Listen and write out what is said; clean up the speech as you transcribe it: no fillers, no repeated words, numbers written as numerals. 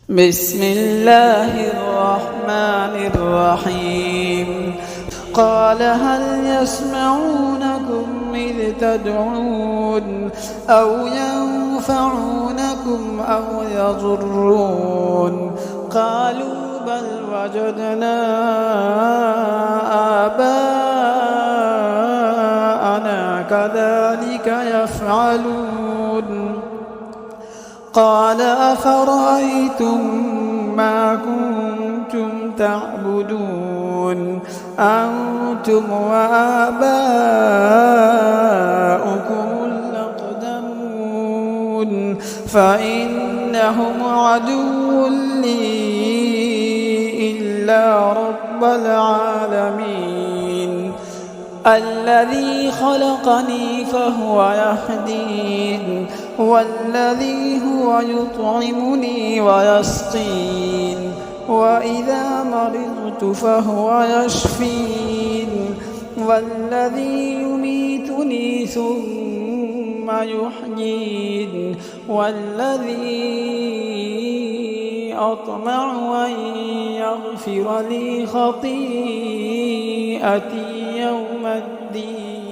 بسم الله الرحمن الرحيم. قال هل يسمعونكم إذ تدعون أو ينفعونكم أو يضرون؟ قالوا بل وجدنا آباءنا كذلك يفعلون. قال أفرأيتم ما كنتم تعبدون أنتم وآباؤكم الأقدمون فإنهم عدو لي إلا رب العالمين الذي خلقني فهو يهدين والذي هو يطعمني ويسقين وإذا مرضت فهو يشفين والذي يميتني ثم يحيين والذي أطمع أن يغفر لي خطيئتي يوم الدين.